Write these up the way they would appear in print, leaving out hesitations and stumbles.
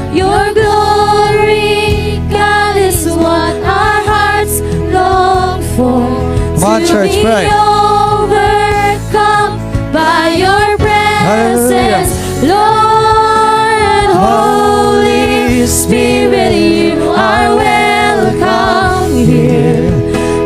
Your glory, God, is what our hearts long for. Come on, church, to pray. be overcome by your presence, Lord. Holy Spirit, you are welcome here.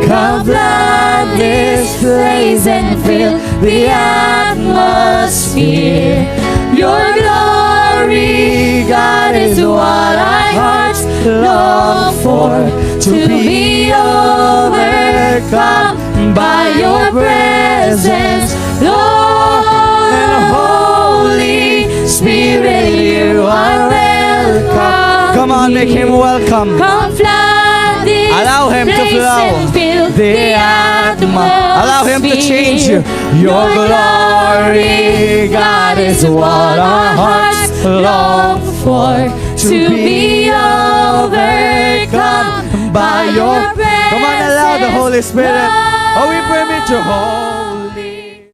Come flood this place and fill the atmosphere. Your glory, God, is what our hearts long for. To be overcome by your presence, Lord. Holy Spirit, you are welcome. Come on, make him welcome. Come flood this Allow him to place flow. and fill the atmosphere. Allow him to change you. Your glory, God, is what our hearts long for. To be overcome by your presence. Come on, allow the Holy Spirit. Oh, we permit you, holy.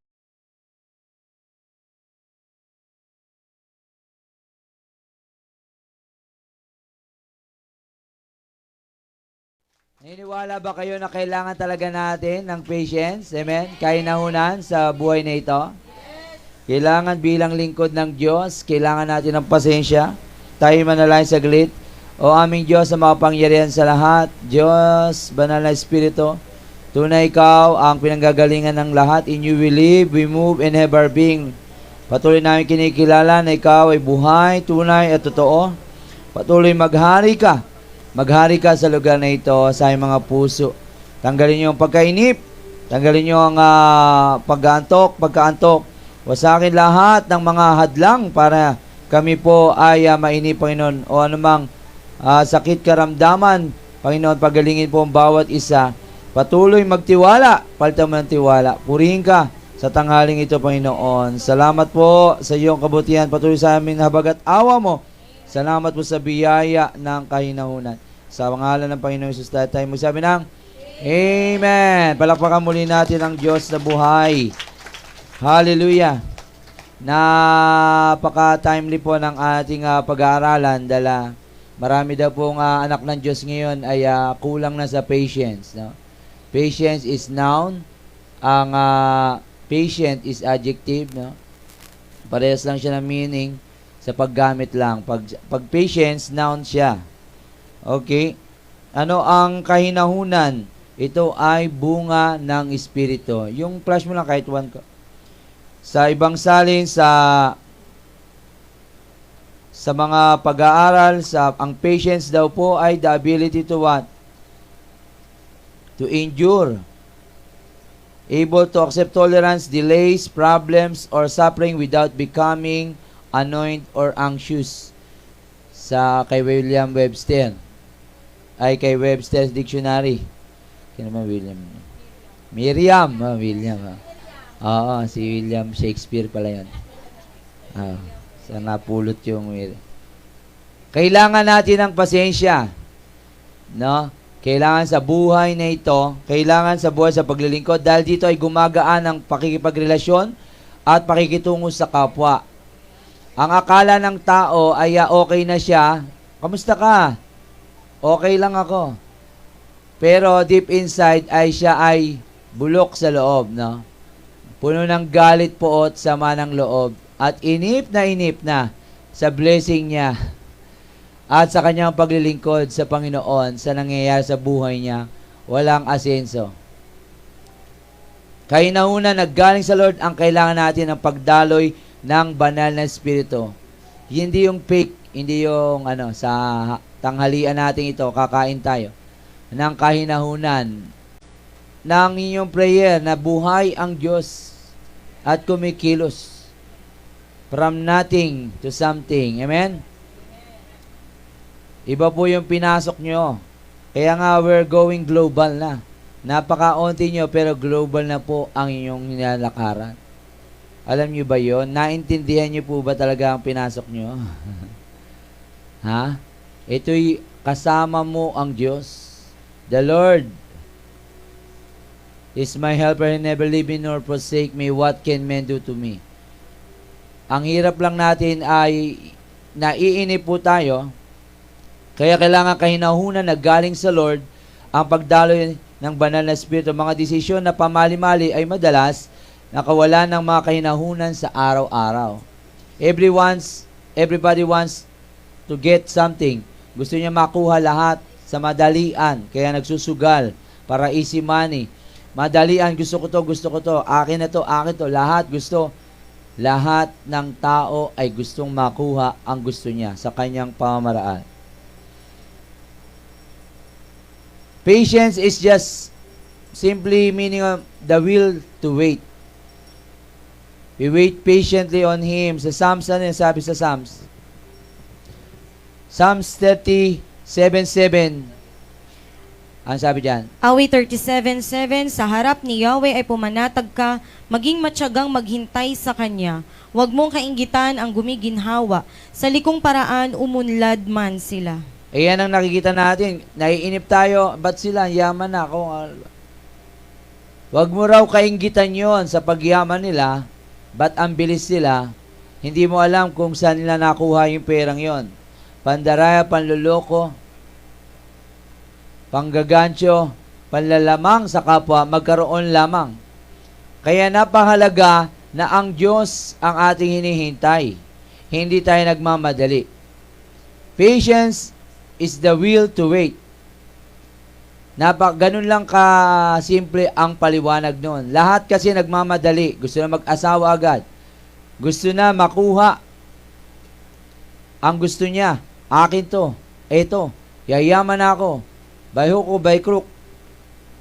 Naniniwala ba kayo na kailangan talaga natin ng patience? Amen? Kainahunan sa buhay na ito? Kailangan bilang lingkod ng Diyos, kailangan natin ng pasensya. Tayo manalangin saglit. O aming Diyos sa makapangyarihan sa lahat, Diyos, banal na Espiritu, tunay ikaw ang pinanggagalingan ng lahat. In you we live, we move, and have our being. Patuloy namin kinikilala na ikaw ay buhay, tunay at totoo. Patuloy maghari ka. Maghari ka sa lugar na ito, sa iyong mga puso. Tanggalin niyo ang pagkainip. Tanggalin niyo ang pagkaantok. Wasakin lahat ng mga hadlang para kami po ay mainip, Panginoon. O anumang sakit karamdaman, Panginoon, pagalingin po ang bawat isa. Patuloy magtiwala. Palitan mo ng tiwala. Purihin ka sa tanghaling ito, Panginoon. Salamat po sa iyong kabutihan. Patuloy sa amin habag at awa mo. Salamat po sa biyaya ng kahinahunan. Sa pangalan ng Panginoong Jesus tayo magsabi ng Amen. Palakpakan muli natin ang Diyos na buhay. Hallelujah. Napaka-timely po ng ating pag-aaralan dahil marami daw pong anak ng Diyos ngayon ay kulang na sa patience. No? Patience is noun. Ang patient is adjective. No? Parehas lang siya ng meaning. Sa paggamit lang. Pag patience, noun siya. Okay? Ano ang kahinahunan? Ito ay bunga ng Espiritu. Yung flash mo lang kahit one ko. Sa ibang salin, sa mga pag-aaral, ang patience daw po ay the ability to what? To endure. Able to accept tolerance, delays, problems, or suffering without becoming annoyed or anxious. Sa kay William Webster. Ay kay Webster's Dictionary. Kaya naman William. Miriam. William. Oo, si William Shakespeare pala yun. Sa napulot yung kailangan natin ng pasensya. No? Kailangan sa buhay na ito, kailangan sa buhay sa paglilingkod, dahil dito ay gumagaan ang pakikipagrelasyon at pakikitungo sa kapwa. Ang akala ng tao ay okay na siya. Kamusta ka? Okay lang ako. Pero deep inside ay siya ay bulok sa loob, no? Puno ng galit, poot, sama ng loob, at inip na sa blessing niya at sa kanyang paglilingkod sa Panginoon, sa nangyayari sa buhay niya, walang asenso. Kahinahunan naggaling sa Lord, ang kailangan natin ng pagdaloy ng banal na Espiritu. Hindi yung fake, hindi yung sa tanghalian natin ito, kakain tayo ng kahinahunan ng inyong prayer na buhay ang Diyos at kumikilos from nothing to something. Amen? Iba po yung pinasok nyo. Kaya nga we're going global na. Napaka-unti nyo pero global na po ang inyong nilalakaran. Alam nyo ba yon? Naintindihan nyo po ba talaga ang pinasok nyo? Ha? Ito'y kasama mo ang Diyos. The Lord is my helper, He never leave me nor forsake me. What can men do to me? Ang hirap lang natin ay naiinip po tayo Kaya kailangan kahinahunan na galing sa Lord ang pagdaloy ng banal na Espiritu. Mga desisyon na pamali-mali ay madalas nakawalan ng mga kahinahunan sa araw-araw. Everybody wants to get something. Gusto niya makuha lahat sa madalian, kaya nagsusugal para easy money. Madalian, gusto ko to, akin na to, akin to, lahat gusto. Lahat ng tao ay gustong makuha ang gusto niya sa kanyang pamamaraan. Patience is just simply meaning of the will to wait. We wait patiently on Him. Sa Psalms, ano yung sabi sa Psalms? Psalms 37:7. Ang sabi diyan? Awit 37:7, sa harap ni Yahweh ay pumanatag ka, maging matyagang maghintay sa Kanya. Huwag mong kainggitan ang gumiginhawa. Sa likong paraan, umunlad man sila. Ayan ang nakikita natin. Naiinip tayo. Ba't sila? Yaman na ako. Huwag mo raw kainggitan yon sa pagyaman nila. Ba't ang bilis sila? Hindi mo alam kung saan nila nakuha yung perang yon. Pandaraya, panluloko, panggagancho, panlalamang sa kapwa, magkaroon lamang. Kaya napahalaga na ang Diyos ang ating hinihintay. Hindi tayo nagmamadali. Patience is the will to wait. Ganun lang ka-simple ang paliwanag noon. Lahat kasi nagmamadali. Gusto na mag-asawa agad. Gusto na makuha ang gusto niya. Akin to. Eto. Yayaman ako. By hook o by crook.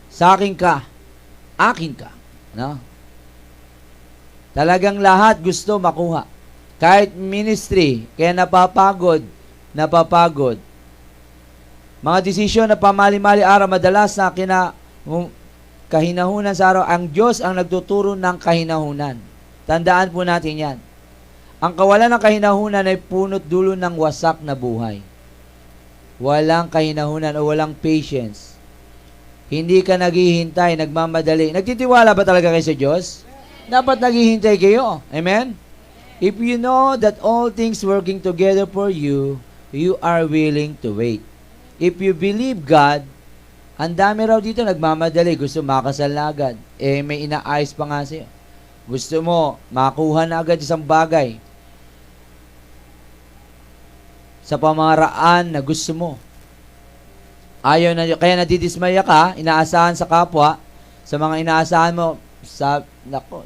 Sa akin ka. Akin ka. No? Talagang lahat gusto makuha. Kahit ministry. Kaya napapagod. Mga desisyon na pamali-mali araw, madalas na kahinahunan sa araw, ang Diyos ang nagtuturo ng kahinahunan. Tandaan po natin yan. Ang kawalan ng kahinahunan ay punot dulo ng wasak na buhay. Walang kahinahunan o walang patience. Hindi ka naghihintay, nagmamadali. Nagtitiwala ba talaga kayo sa Diyos? Dapat naghihintay kayo. Amen? If you know that all things working together for you, you are willing to wait. If you believe God, ang dami raw dito nagmamadali, gusto makasal na agad. May inaayos pa nga sa'yo. Gusto mo makuha na agad isang bagay sa pamaraan na gusto mo. Ayaw na, kaya nadidismaya ka, inaasahan sa kapwa, sa mga inaasahan mo,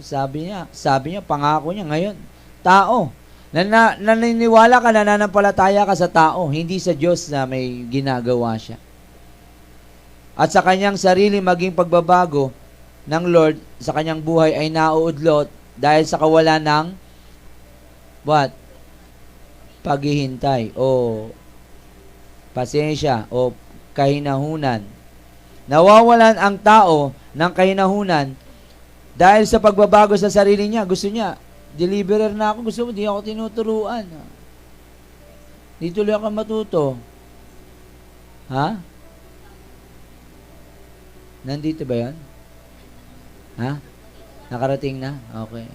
sabi niya, pangako niya ngayon. Tao. Naniniwala ka, nananampalataya ka sa tao, hindi sa Diyos na may ginagawa siya. At sa kanyang sarili maging pagbabago ng Lord sa kanyang buhay ay nauudlot dahil sa kawalan ng paghihintay o pasensya o kahinahunan. Nawawalan ang tao ng kahinahunan dahil sa pagbabago sa sarili niya. Gusto niya, deliverer na ako, gusto mo, di ako tinuturuan. Di tuloy ako matuto. Ha? Nandito ba yan? Ha? Nakarating na? Okay.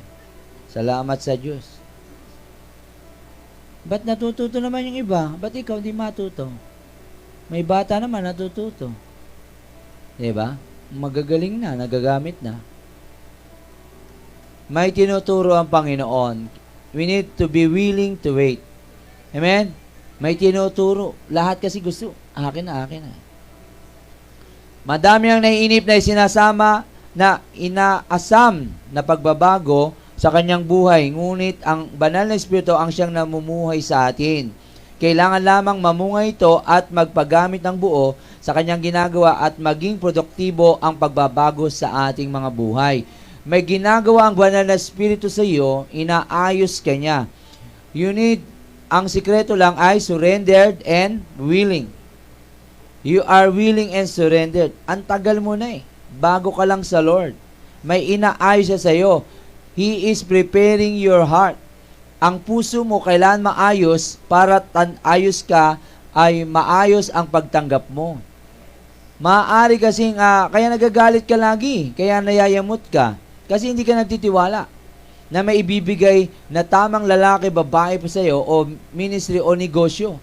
Salamat sa Diyos. Ba't natututo naman yung iba? Ba't ikaw di matuto? May bata naman natututo. Diba? Magagaling na, nagagamit na. May tinuturo ang Panginoon. We need to be willing to wait. Amen? May tinuturo. Lahat kasi gusto. Akin na. Madami ang naiinip na sinasama na inaasam na pagbabago sa kanyang buhay. Ngunit ang banal na Espiritu ang siyang namumuhay sa atin. Kailangan lamang mamungay ito at magpagamit ng buo sa kanyang ginagawa at maging produktibo ang pagbabago sa ating mga buhay. May ginagawa ang banal na Espiritu sa iyo, inaayos ka niya. Ang sikreto lang ay surrendered and willing. You are willing and surrendered. Ang tagal mo na bago ka lang sa Lord. May inaayos siya sa iyo. He is preparing your heart. Ang puso mo kailan maayos para ayos ka ay maayos ang pagtanggap mo. Maaari kasing, kaya nagagalit ka lagi, kaya nayayamot ka. Kasi hindi ka nagtitiwala na may ibibigay na tamang lalaki, babae pa sa'yo o ministry o negosyo.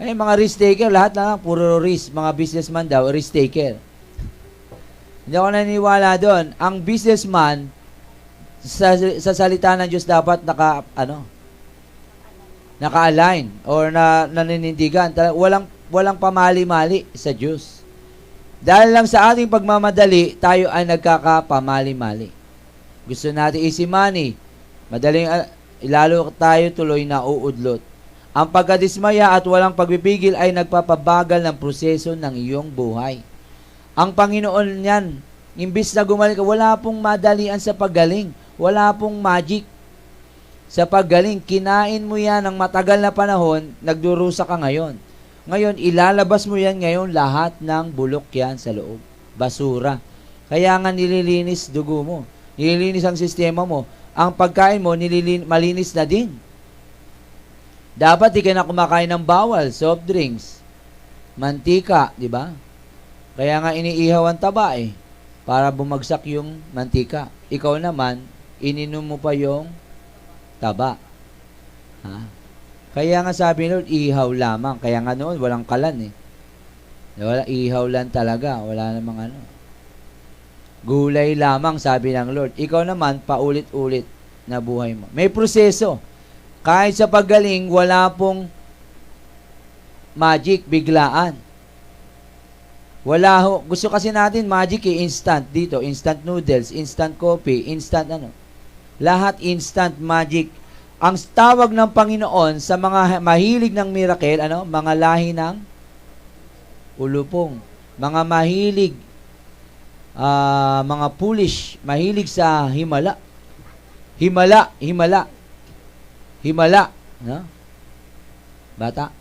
Ay, mga risk taker, lahat na lang, puro risk. Mga businessman daw, risk taker. Hindi ako naniniwala doon. Ang businessman, sa salita ng Diyos dapat naka-align or naninindigan. Walang pamali-mali sa Diyos. Dahil lang sa ating pagmamadali, tayo ay nagkakapamali-mali. Gusto natin easy money. Madaling, lalo tayo tuloy na uudlot. Ang pagkadismaya at walang pagpipigil ay nagpapabagal ng proseso ng iyong buhay. Ang Panginoon niyan, imbis na gumaling ka, wala pong madalian sa paggaling. Wala pong magic sa paggaling. Kinain mo yan ng matagal na panahon, nagdurusa ka ngayon. Ngayon, ilalabas mo yan ngayon, lahat ng bulok yan sa loob. Basura. Kaya nga nililinis dugo mo. Nililinis ang sistema mo. Ang pagkain mo, malinis na din. Dapat di ka na kumakain ng bawal, soft drinks, mantika, di ba? Kaya nga iniihaw ang taba para bumagsak yung mantika. Ikaw naman, ininom mo pa yung taba. Ha? Kaya nga sabi ni Lord, ihaw lamang. Kaya nga noon, walang kalan Wala, ihaw lang talaga. Wala namang Gulay lamang, sabi ng Lord. Ikaw naman, paulit-ulit na buhay mo. May proseso. Kahit sa paggaling, wala pong magic, biglaan. Wala ho. Gusto kasi natin magic instant dito. Instant noodles, instant coffee, instant Lahat instant magic. Ang tawag ng Panginoon sa mga mahilig ng miracle, mga lahi ng ulupong. Mga mahilig, mga foolish, mahilig sa himala. Himala. No? Bata?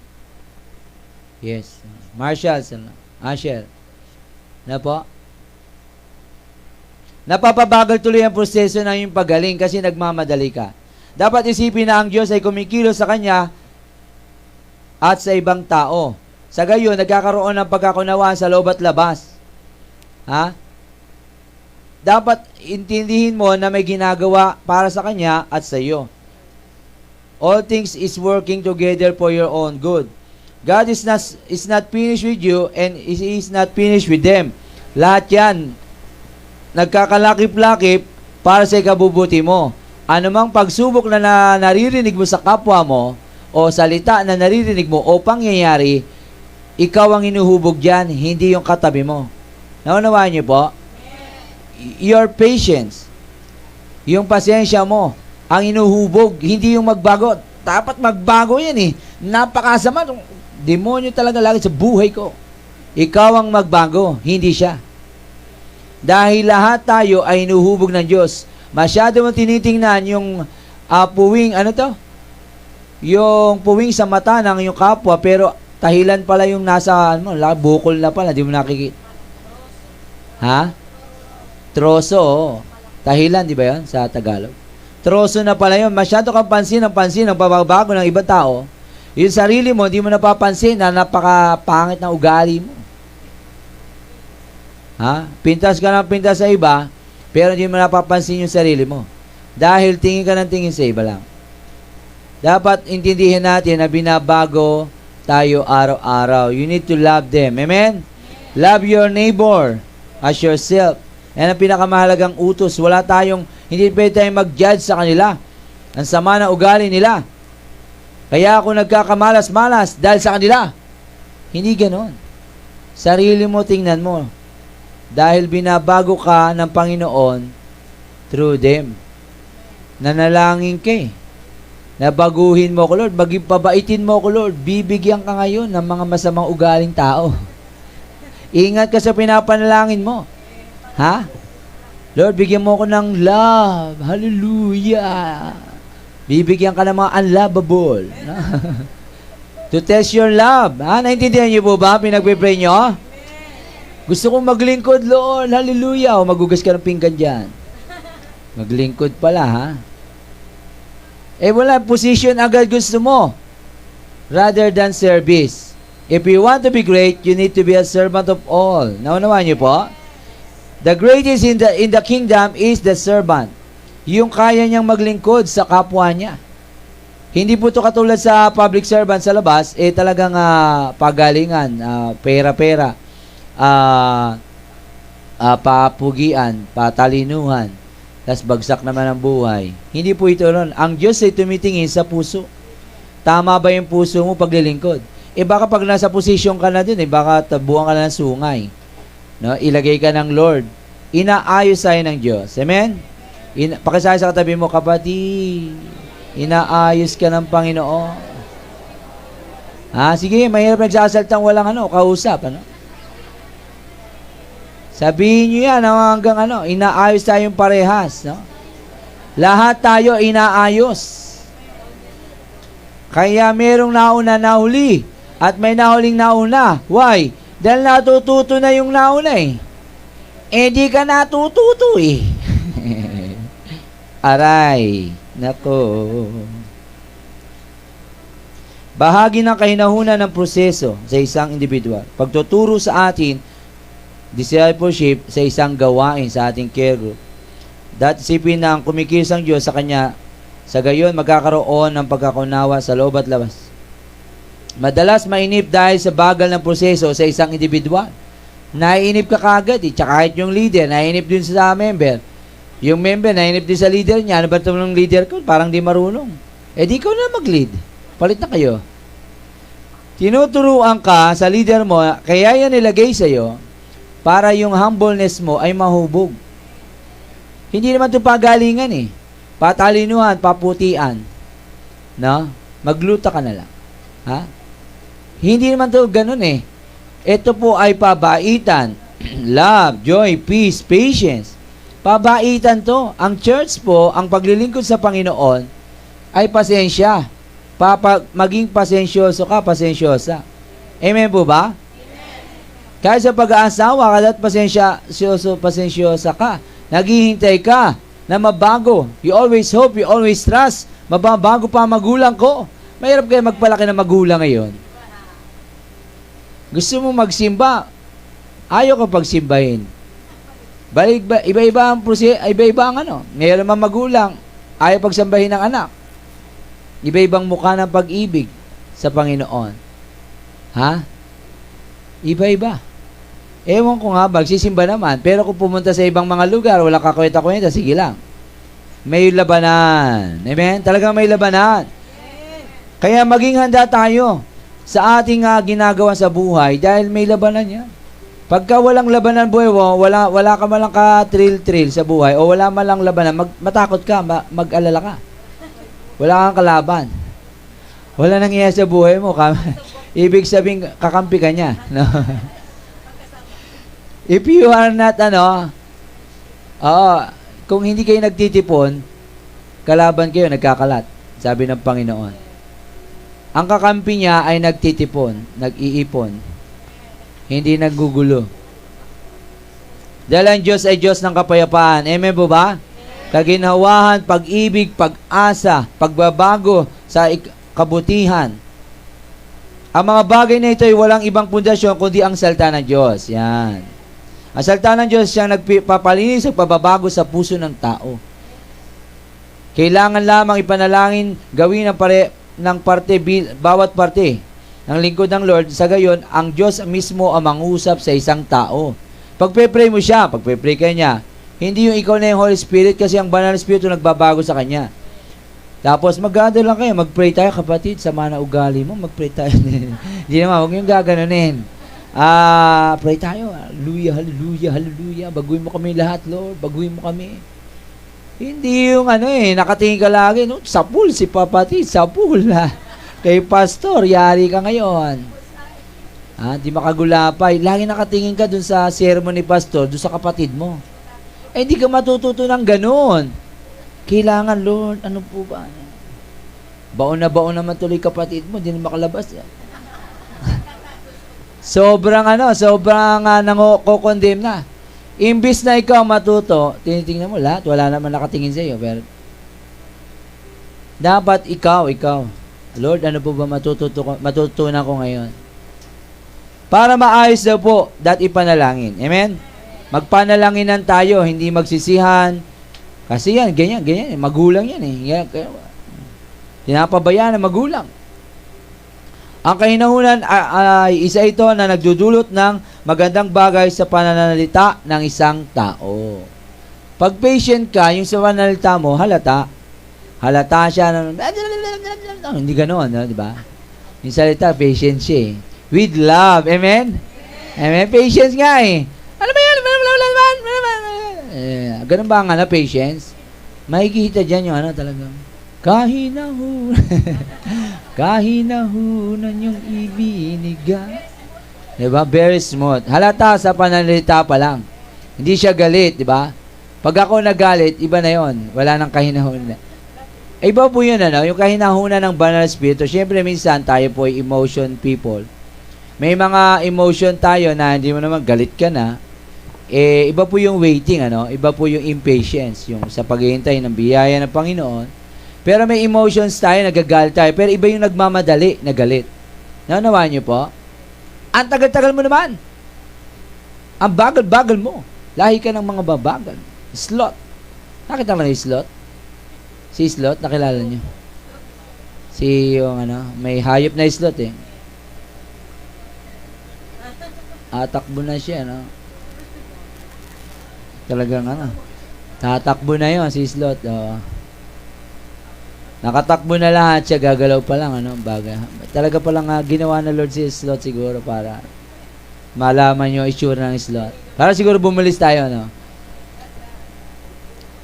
Yes. Marshall. Asher. Na po? Napapabagal tuloy ang proseso ng iyong pagaling kasi nagmamadali ka. Dapat isipin na ang Diyos ay kumikilos sa Kanya at sa ibang tao. Sa gayon, nagkakaroon ng pagkakunawaan sa loob at labas. Ha? Dapat intindihin mo na may ginagawa para sa Kanya at sa iyo. All things is working together for your own good. God is not finished with you and He is not finished with them. Lahat yan, nagkakalakip-lakip para sa ikabubuti mo. Anumang pagsubok na naririnig mo sa kapwa mo, o salita na naririnig mo, o pangyayari, ikaw ang inuhubog dyan, hindi yung katabi mo. Naunawaan niyo po? Your patience, yung pasensya mo, ang inuhubog, hindi yung magbago. Dapat magbago yan Napakasama. Demonyo talaga lagi sa buhay ko. Ikaw ang magbago, hindi siya. Dahil lahat tayo ay inuhubog ng Diyos. Masyado mong tinitingnan yung puwing, yung puwing sa mata ng yung kapwa, pero tahilan pala yung nasa, bukol na pala, di mo nakikita. Ha? Troso, Tahilan, di ba yan, sa Tagalog? Troso na pala yun. Masyado kang pansin ang pagbabago ng ibang tao. Yung sarili mo, di mo napapansin na napakapangit na ugali mo. Ha? Pintas ka ng pintas sa iba, pero di mo napapansin yung sarili mo. Dahil tingin ka ng tingin sa iba lang. Dapat intindihin natin na binabago tayo araw-araw. You need to love them. Amen? Love your neighbor as yourself. Yan ang pinakamahalagang utos. Hindi pwede tayong mag-judge sa kanila. Ang sama na ugali nila. Kaya ako nagkakamalas-malas dahil sa kanila. Hindi ganon. Sarili mo, tingnan mo. Dahil binabago ka ng Panginoon through them. Nanalangin ka Nabaguhin mo ko, Lord. Pabaitin mo ko, Lord. Bibigyan ka ngayon ng mga masamang ugaling tao. Ingat ka sa pinapanalangin mo. Ha? Lord, bigyan mo ko ng love. Hallelujah. Bibigyan ka ng mga unlovable. To test your love. Ha? Naintindihan niyo po ba? Pinagpipray niyo? Gusto kong maglingkod, Lord. Hallelujah. O magugas ka ng pinggan dyan. Maglingkod pala, ha? Wala. Position agad gusto mo. Rather than service. If you want to be great, you need to be a servant of all. Naunawaan niyo po? The greatest in the kingdom is the servant. Yung kaya niyang maglingkod sa kapwa niya. Hindi po to katulad sa public servant sa labas, talagang pagalingan, pera-pera, papugian, patalinuhan, tas bagsak naman ang buhay. Hindi po ito ron. Ang Diyos ay tumitingin sa puso. Tama ba yung puso mo paglilingkod? Baka pag nasa posisyon ka na dun, baka tabuhan ka na ng sungay. No? Ilagay ka ng Lord. Inaayos sa'yo ng Diyos. Amen? Pakisabi sa katabi mo, kapatid, inaayos ka ng Panginoon. Sige, mahirap nagsasaltang walang kausap. Sabihin nyo yan hanggang inaayos tayong parehas. No? Lahat tayo inaayos. Kaya merong nauna nahuli at may nahuling nauna. Why? Dahil natututo na yung nauna di ka natututo Aray. Nako. Bahagi ng kahinahunan ng proseso sa isang individual. Pagtuturo sa atin, discipleship sa isang gawain sa ating care group. Dahil isipin na ang kumikilos ang Diyos sa Kanya, sa gayon magkakaroon ng pagkakunawa sa loob at labas. Madalas mainip dahil sa bagal ng proseso sa isang individual. Naiinip ka kagad tsaka kahit yung leader, naiinip din sa member. Yung member, naiinip din sa leader niya. Ano ba ito ng leader ko? Parang di marunong. Di ikaw na mag-lead. Palit na kayo. Tinuturuan ka sa leader mo, kaya yan nilagay sa'yo para yung humbleness mo ay mahubog. Hindi naman ito pagalingan patalinuhan, paputian. No? Magluta ka na lang. Hindi naman ito ganun Ito po ay pabaitan. Love, joy, peace, patience. Pabaitan to. Ang church po, ang paglilingkod sa Panginoon ay pasensya. Maging pasensyoso ka, pasensyosa. Amen po ba? Amen. Kahit sa pag-aasawa ka at pasensyosa ka. Naghihintay ka na mabago. You always hope, you always trust. Mababago pa ang magulang ko. Mahirap kayo magpalaki ng magulang ngayon. Gusto mo magsimba, ayaw ka pagsimbahin. Iba-iba ang iba-iba ang Ngayon naman magulang, ayaw pagsambahin ng anak. Iba-ibang mukha ng pag-ibig sa Panginoon. Iba-iba. Ewan ko nga, magsisimba naman. Pero kung pumunta sa ibang mga lugar, wala kakwenta-kwenta, sige lang. May labanan. Amen? Talagang may labanan. Kaya maging handa tayo sa ating ginagawa sa buhay dahil may labanan yan. Pagka walang labanan buhay mo, wala ka malang ka-thrill sa buhay o wala malang labanan, matakot ka, mag-alala ka. Wala kang kalaban. Wala nangyayari sa buhay mo. Ibig sabihin, kakampi ka niya. No? If you are not, kung hindi kayo nagtitipon, kalaban kayo, nagkakalat. Sabi ng Panginoon. Ang kakampi niya ay nagtitipon, nag-iipon. Hindi naggugulo. Dahil ang Diyos ay Diyos ng kapayapaan. Amen po ba? Kaginhawahan, pag-ibig, pag-asa, pagbabago sa kabutihan. Ang mga bagay na ito ay walang ibang pundasyon kundi ang salita ng Diyos. Yan. Ang salita ng Diyos siyang nagpapalinis at pababago sa puso ng tao. Kailangan lamang ipanalangin, gawin ng bawat parte ng lingkod ng Lord. Sa gayon, ang Diyos mismo ang mangusap sa isang tao. Pagpe-pray mo siya, pagpe-pray ka niya, hindi yung ikaw na yung Holy Spirit kasi ang Banal na Espiritu nagbabago sa kanya. Tapos mag-gather lang kayo, mag-pray tayo kapatid, sama na ugali mo, mag-pray tayo. Hindi naman, huwag yung gaganunin. Pray tayo, hallelujah, hallelujah, hallelujah, baguhin mo kami lahat, Lord, baguhin mo kami. Hindi yung nakatingin ka lagi, sapul si papatid, sapul. Kay pastor, yari ka ngayon. Di makagulapay. Lagi nakatingin ka dun sa sermon ni pastor, dun sa kapatid mo. Hindi ka matututo ng ganun. Kailangan, Lord, ano po ba? Baon naman tuloy kapatid mo, di na makalabas. sobrang nangokondem na. Imbis na ikaw matuto, tinitingnan mo lahat, wala naman nakatingin sa iyo. Pero dapat ikaw, Lord, ano po ba matutunan ko ngayon? Para maayos daw po, ipanalangin. Amen? Magpanalanginan tayo, hindi magsisihan. Kasi yan, ganyan. Magulang yan . Pinapabayaan ng magulang. Ang kahinahunan ay isa ito na nagdudulot ng magandang bagay sa pananalita ng isang tao. Pag patient ka, yung sa pananalita mo, halata. Halata siya na, hindi ganoon, no? Di ba? Yung salita, patient siya eh. With love. Amen? Amen? Patience nga eh. Ano ba yan? Ganun ba ang patience? Makikita dyan yung talagang, kahinahunan. Kahinahunan yung ibinigan. Diba? Very smooth. Halata sa pananalita pa lang. Hindi siya galit, diba? Pag ako nagalit, iba na yon. Wala nang kahinahunan. Iba po yun, yung kahinahunan ng banal spirito. Siyempre, minsan tayo po ay emotion people. May mga emotion tayo na hindi mo naman galit ka na. Iba po yung waiting, Iba po yung impatience, yung sa paghihintay ng biyaya ng Panginoon. Pero may emotions tayo, nagagalit tayo. Pero iba yung nagmamadali na galit. Naunawaan niyo po? Ang tagal-tagal mo naman. Ang bagal-bagal mo. Lahi ka ng mga babagal. Slot. Nakita mo na yung slot? Si slot, nakilala niyo? Si yung may hayop na slot eh. Atakbo na siya, Talagang tatakbo na yon si slot. Nakatakbo na lahat siya, gagalaw pa lang, bagay. Talaga palang ginawa na Lord si slot siguro para malaman yung itsura ng slot. Para siguro bumalis tayo,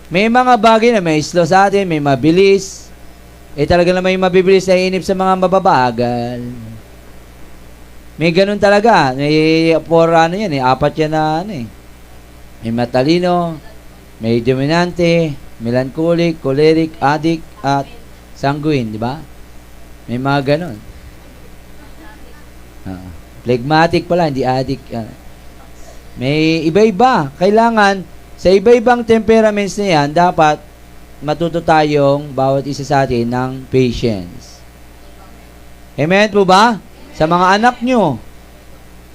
May mga bagay na may slow sa atin, may mabilis. Talaga na may mabibilis na inip sa mga mababagal. May ganun talaga. May yan apat yan na May matalino, may dominante, melancholic, choleric, addict, at sanguine, di ba? May mga ganun. Phlegmatic pala, hindi addict. May iba-iba. Kailangan, sa iba-ibang temperaments na yan, dapat matuto tayong bawat isa sa atin ng patience. Amen po ba? Sa mga anak nyo,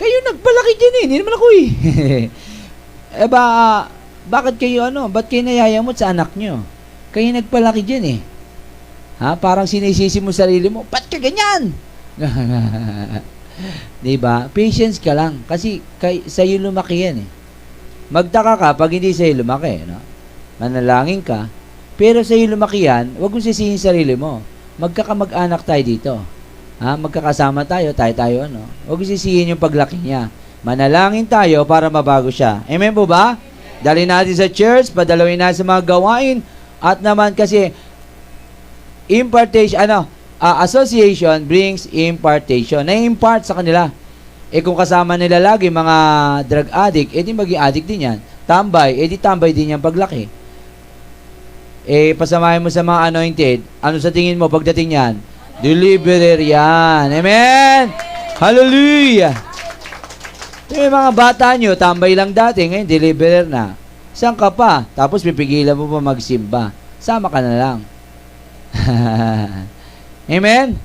kayo nagpalaki dyan hindi naman ako bakit kayo ba't kayo nayayamot sa anak nyo? Kayo nagpalaki dyan parang sinisisi mo sarili mo, ba't ka ganyan? Diba? Patience ka lang, kasi sa'yo lumaki yan Magtaka ka pag hindi sa'yo lumaki, manalangin ka, pero sa'yo lumaki yan, huwag mong sisihin sarili mo. Magkakamag-anak tayo dito. Magkakasama tayo, huwag mong sisihin yung paglaki niya. Manalangin tayo para mabago siya. Amen po ba? Dali natin sa church, padalawin natin sa mga gawain, at naman kasi, impartation, association brings impartation. Na-impart sa kanila. Kung kasama nila lagi mga drug addict, di maging addict din yan. Tambay, di tambay din yan paglaki. Pasamahin mo sa mga anointed, ano sa tingin mo pagdating yan? Deliverer yan. Amen! Hallelujah! Yung mga bata nyo, tambay lang dati, ngayon deliverer na. Saan ka pa? Tapos pipigilan mo pa magsimba. Sama ka na lang. Amen?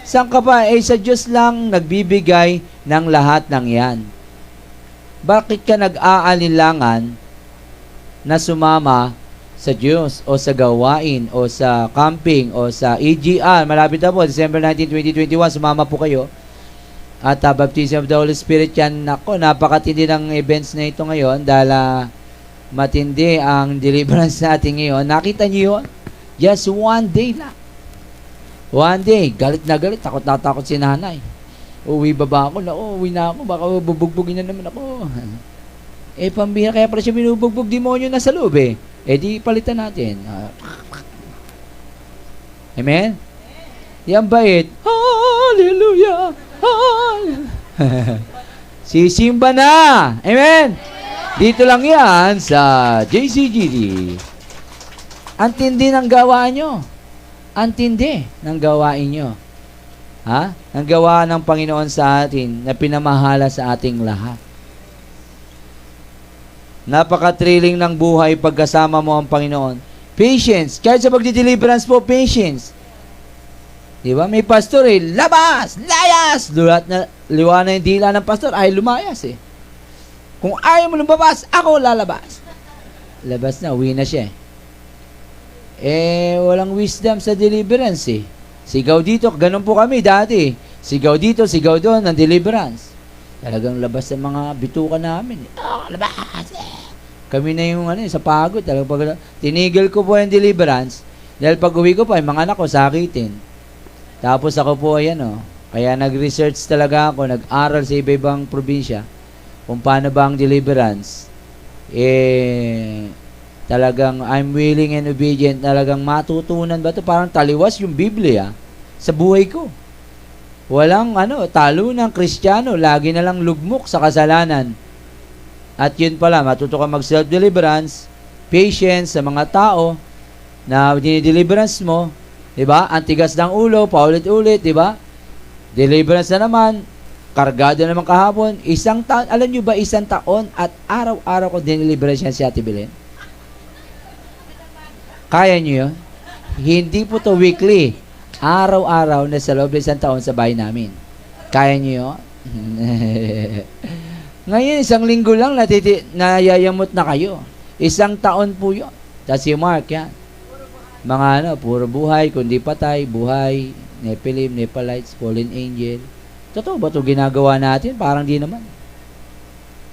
Saan ka pa? Sa Diyos lang nagbibigay ng lahat ng yan. Bakit ka nag-aalinlangan na sumama sa Diyos o sa gawain o sa camping o sa EGR? Malapit na po, December 19, 2021, sumama po kayo. At baptism of the Holy Spirit yan. Napakatindi ng events na ito ngayon dahil matindi ang deliverance natin ngayon. Nakita niyo yun? Just one day lang. One day, galit na galit, takot na takot si nanay. Uwi ba ako? Uwi na ako, baka bubugbugin na naman ako. Pambira, kaya pala siya binubugbog, demonyo na sa loob di palitan natin. Amen? Yan bait. Hallelujah! Sisimba na! Amen? Dito lang yan sa JCGD. Ang tindi ng gawa nyo. Ang tindi ng gawain nyo. Ang gawa ng Panginoon sa atin na pinamahala sa ating lahat. Napaka-thrilling ng buhay pagkasama mo ang Panginoon. Patience. Kahit sa pagdi-deliverance po, patience. Diba? May pastor labas! Layas! Liwa na yung dila ng pastor, ay lumayas Kung ayaw mo lumabas, ako lalabas. Labas na, uwi na siya walang wisdom sa deliverance eh. Sigaw dito, ganun po kami dati. Sigaw dito, sigaw doon, ng deliverance. Talagang labas sa mga bituka namin. Labas! Kami na yung sa pagod. Talagang tinigil ko po yung deliverance. Dahil pag uwi ko pa, yung mga anak ko sakitin. Tapos ako po, kaya nag-research talaga ako, nag-aral sa iba-ibang probinsya kung paano ba ang deliverance. Talagang I'm willing and obedient, talagang matutunan ba ito? Parang taliwas yung Biblia sa buhay ko. Walang talo ng Kristiyano, lagi na lang lugmok sa kasalanan. At yun pala, matuto ka mag-self-deliverance, patience sa mga tao na dinideliverance mo, diba? Ang tigas ng ulo, paulit-ulit, diba? Deliverance na naman, kargado naman kahapon, 1 taon, alam nyo ba 1 taon at araw-araw ko dinideliverance yan si Ate Belen? Kaya nyo yun? Hindi po to weekly. Araw-araw na sa loob ng 1 taon sa bahay namin. Kaya nyo yun? Ngayon, 1 linggo lang nayayamot na kayo. 1 taon po yun. That's si Mark, yan. Mga puro buhay, kundi patay, buhay, Nephilim, Nephilites, fallen angel. Totoo ba ito ginagawa natin? Parang di naman.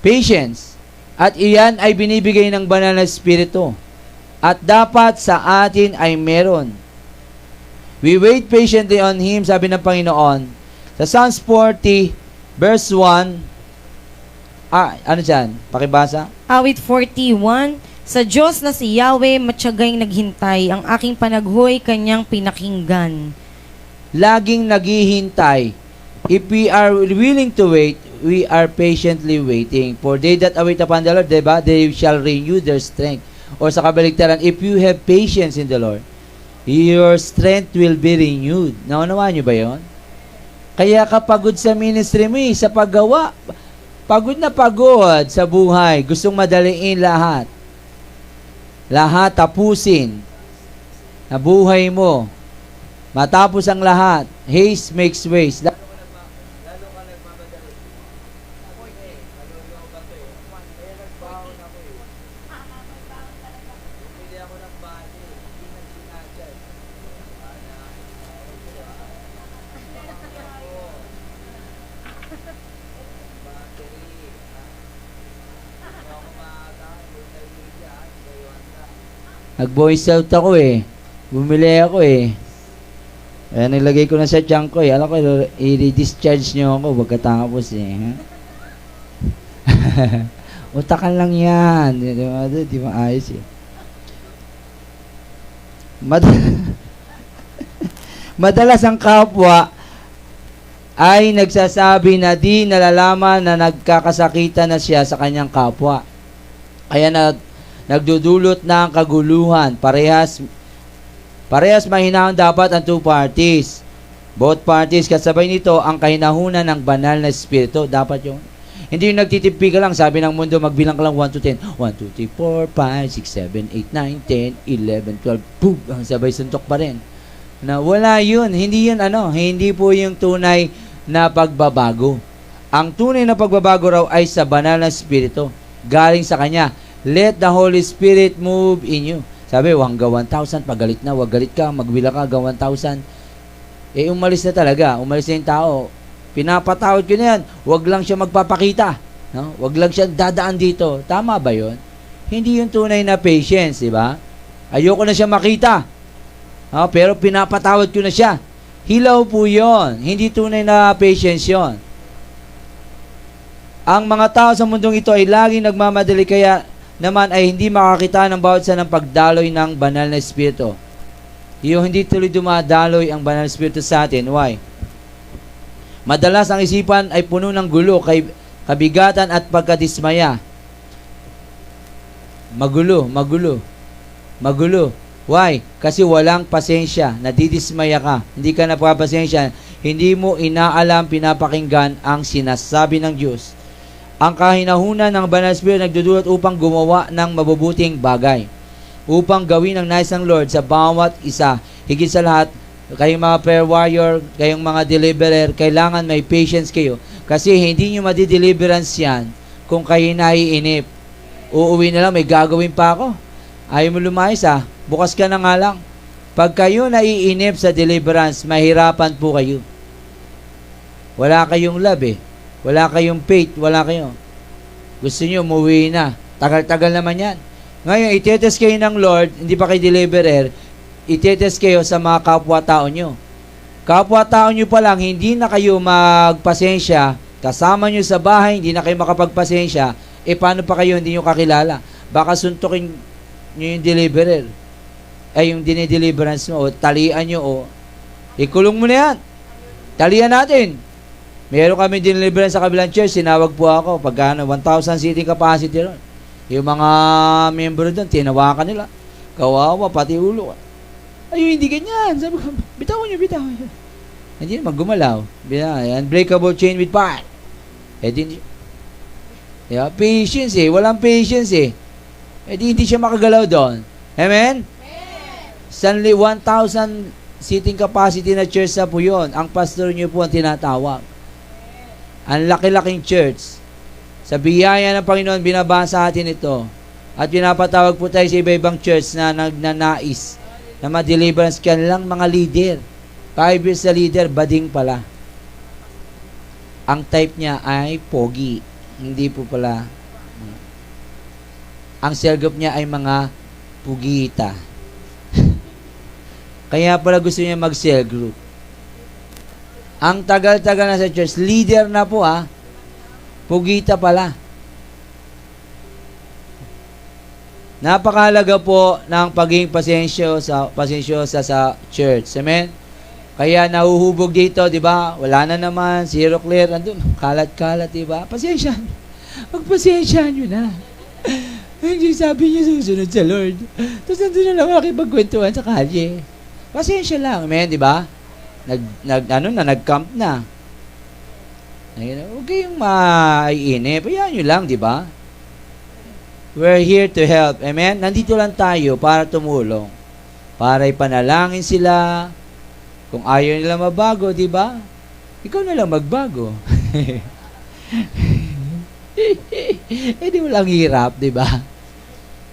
Patience. At iyan ay binibigay ng banal na Espiritu. At dapat sa atin ay meron. We wait patiently on Him, sabi ng Panginoon. Sa Psalms 40, verse 1, ano dyan? Pakibasa? Awit 41, sa Diyos na si Yahweh, matiyagay naghintay, ang aking panaghoy, kanyang pinakinggan. Laging naghihintay. If we are willing to wait, we are patiently waiting. For they that await upon the Lord, diba? They shall renew their strength. O sa kabaligtaran, if you have patience in the Lord, your strength will be renewed. Naunawaan nyo ba yun? Kaya kapagod sa ministry mo, sa paggawa, pagod na pagod sa buhay, gustong madaliin lahat. Lahat tapusin na buhay mo. Matapos ang lahat. Haste makes waste. Lalo ka nagmamadali. Pili ako ng bati. Hindi na sinadyan. Nag-voice out ako eh. Bumili ako eh. Kaya nilagay ko na sa tiyan ko eh. Alam ko, i-discharge nyo ako pagkatapos eh. Utakan lang yan. Di ba ayos eh. Madalas ang kapwa ay nagsasabi na di nalalaman na nagkakasakitan na siya sa kanyang kapwa. Kaya nagdudulot ng kaguluhan. Parehas mahinahon dapat ang two parties. Both parties, kasabay nito ang kahinahunan ng banal na Espiritu. Dapat yun. Hindi yung nagtitipi ka lang. Sabi ng mundo, magbilang ka lang 1 to 10. 1, 2, 3, 4, 5, 6, 7, 8, 9, 10, 11, 12. Boom! Ang sabay suntok pa rin. Na wala yun. Hindi yun hindi po yung tunay na pagbabago. Ang tunay na pagbabago raw ay sa banal na Espiritu. Galing sa Kanya. Let the Holy Spirit move in you. Sabi, hanggang 1,000, pag galit na, wag galit ka, magbilang ka, hanggang 1,000. Umalis na talaga. Umalis na yung tao. Pinapatawad ko na yan. Wag lang siya magpapakita. No? Wag lang siya dadaan dito. Tama ba yun? Hindi yung tunay na patience, di ba? Ayoko na siya makita. Pero pinapatawad ko na siya. Hilaw po yun. Hindi tunay na patience yun. Ang mga tao sa mundong ito ay laging nagmamadali, kaya naman ay hindi makakita ng bawat isa ng pagdaloy ng banal na Espiritu. Yung hindi tuloy dumadaloy ang banal na Espiritu sa atin. Why? Madalas ang isipan ay puno ng gulo, kabigatan at pagkadismaya. Magulo. Why? Kasi walang pasensya, nadidismaya ka, hindi ka napapasensya, hindi mo inaalam, pinapakinggan ang sinasabi ng Diyos. Ang kahinahunan ng Banal na Espiritu nagdudulot upang gumawa ng mabubuting bagay, upang gawin ang nais ng Lord sa bawat isa. Higit sa lahat, kayong mga prayer warrior, kayong mga deliverer, kailangan may patience kayo, kasi hindi nyo madideliverance yan kung kayo naiinip. Uuwi na lang, may gagawin pa ako. Ayaw mo lumayas Bukas ka na nga lang. Pag kayo naiinip sa deliverance, mahirapan po kayo. Wala kayong love eh. Wala kayong faith. Wala kayo. Gusto nyo umuwi na. Tagal-tagal naman yan. Ngayon, itetest kayo ng Lord, hindi pa kayo deliverer, itetest kayo sa mga kapwa-tao nyo. Kapwa-tao nyo pa lang, hindi na kayo magpasensya, kasama nyo sa bahay, hindi na kayo makapagpasensya, paano pa kayo hindi nyo kakilala? Baka suntukin nyo yung deliverer. Yung dinideliverance mo, o talian nyo, o ikulong mo na yan. Talian natin. Meron kami deliverance sa kabilang church, sinawag po ako, pagka 1,000 seating capacity ron. Yung mga member doon, tinawakan nila. Kawawa, pati ulo. Ay, hindi ganyan. Sabi ko, bitawan nyo. Hindi naman gumalaw. Unbreakable chain with part. Patience eh. Walang patience eh. Hindi siya makagalaw doon. Amen? Sanli 1,000 seating capacity na church na po yun. Ang pastor nyo po ang tinatawag. Ang laki-laking church. Sa biyaya ng Panginoon, binabasa atin ito. At pinapatawag po tayo sa iba-ibang church na nagnanais na ma-deliverance kanilang mga leader. 5 years na leader, bading pala. Ang type niya ay pogi. Hindi po pala. Ang cell group niya ay mga pugita. Kaya pala gusto niya mag-cell group. Ang tagal-tagal na sa church, leader na po pugita pala. Napakahalaga po ng pagiging pasensyosa sa church. Amen? Kaya nahuhubog dito, di ba? Wala na naman, zero clear, andun, kalat-kalat, di ba? Pasensya. Magpasensya nyo na. Hindi sabi niya susunod sa Lord. Tapos nandun na lang makipagkwentuhan sa kalye. Pasensya lang, amen, di ba? Nag-camp na. Huwag kayong maiinip. Ayan nyo lang, di ba? We're here to help. Amen? Nandito lang tayo para tumulong. Para ipanalangin sila. Kung ayaw nila mabago, di ba? Ikaw na lang magbago. Di mo lang hirap, di ba?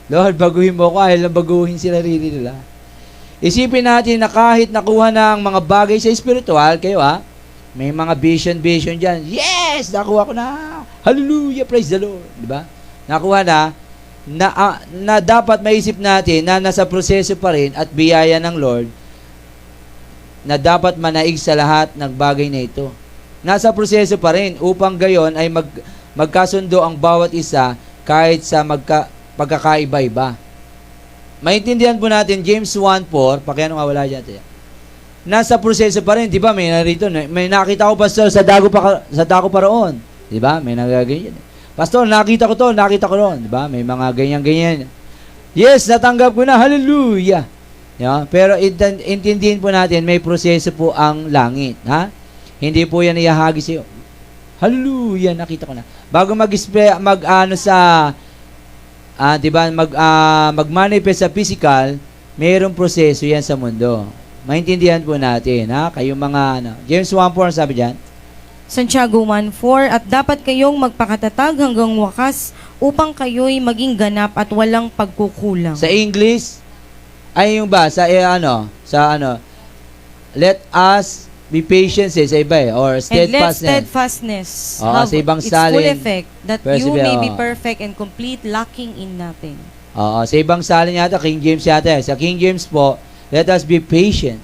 Lord, baguhin mo ako. Ayaw lang baguhin sila rin nila. Isipin natin na kahit nakuha ng mga bagay sa spiritual, kayo may mga vision dyan. Yes! Nakuha ko na. Hallelujah! Praise the Lord. Diba? Nakuha na dapat maisip natin na nasa proseso pa rin at biyaya ng Lord na dapat manaig sa lahat ng bagay na ito. Nasa proseso pa rin upang gayon ay magkasundo ang bawat isa kahit sa pagkakaiba-iba. Maintindihan po natin, James 1:4, pakiano nga wala dyan. Nasa proseso pa rin, di ba? May narito, may nakita ko pastor sa dago pa roon. Di ba? May nagaganyan. Pastor, nakita ko roon. Di ba? May mga ganyan-ganyan. Yes, natanggap ko na. Hallelujah. Yeah? Pero intindihin po natin, may proseso po ang langit. Ha? Hindi po yan iahagi sa'yo. Hallelujah, nakita ko na. Bago mag-manifest sa physical, mayroong proseso yan sa mundo. Maintindihan po natin, kayong mga, James 1:4, sabi dyan? Santiago 1:4, at dapat kayong magpakatatag hanggang wakas upang kayo'y maging ganap at walang pagkukulang. Sa English, ay yung ba, let us be patient, sa iba or And let steadfastness. steadfastness Sa ibang its full salin, effect, that you may be perfect and complete, lacking in nothing. Sa ibang salin yata, King James yata. Sa King James po, let us be patient.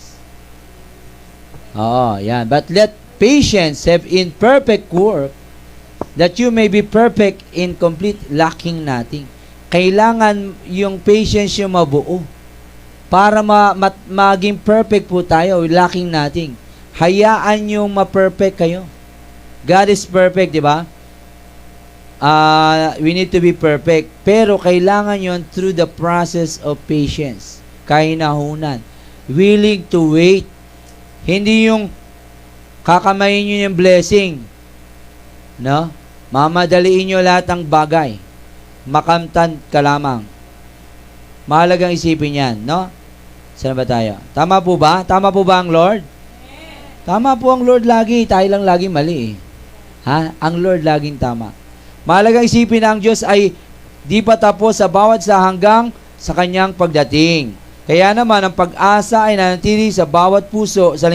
Yan. But let patience have in perfect work, that you may be perfect in complete, lacking nothing. Kailangan yung patience yung mabuo para maging perfect po tayo, lacking nothing. Hayaan yung ma-perfect kayo. God is perfect, di ba? We need to be perfect. Pero kailangan yon through the process of patience. Kahinahunan. Willing to wait. Hindi yung kakamayin nyo yung blessing. No? Mamadaliin nyo lahat ng bagay. Makamtan ka lamang. Mahalagang isipin yan, no? Saan ba tayo? Tama po ba? Tama po ba ang Lord? Tama po ang Lord lagi. Tayo lang lagi mali. Ang Lord laging tama. Mahalagang isipin na ang Diyos ay di pa tapos sa bawat sa hanggang sa kanyang pagdating. Kaya naman, ang pag-asa ay nanatili sa bawat puso sa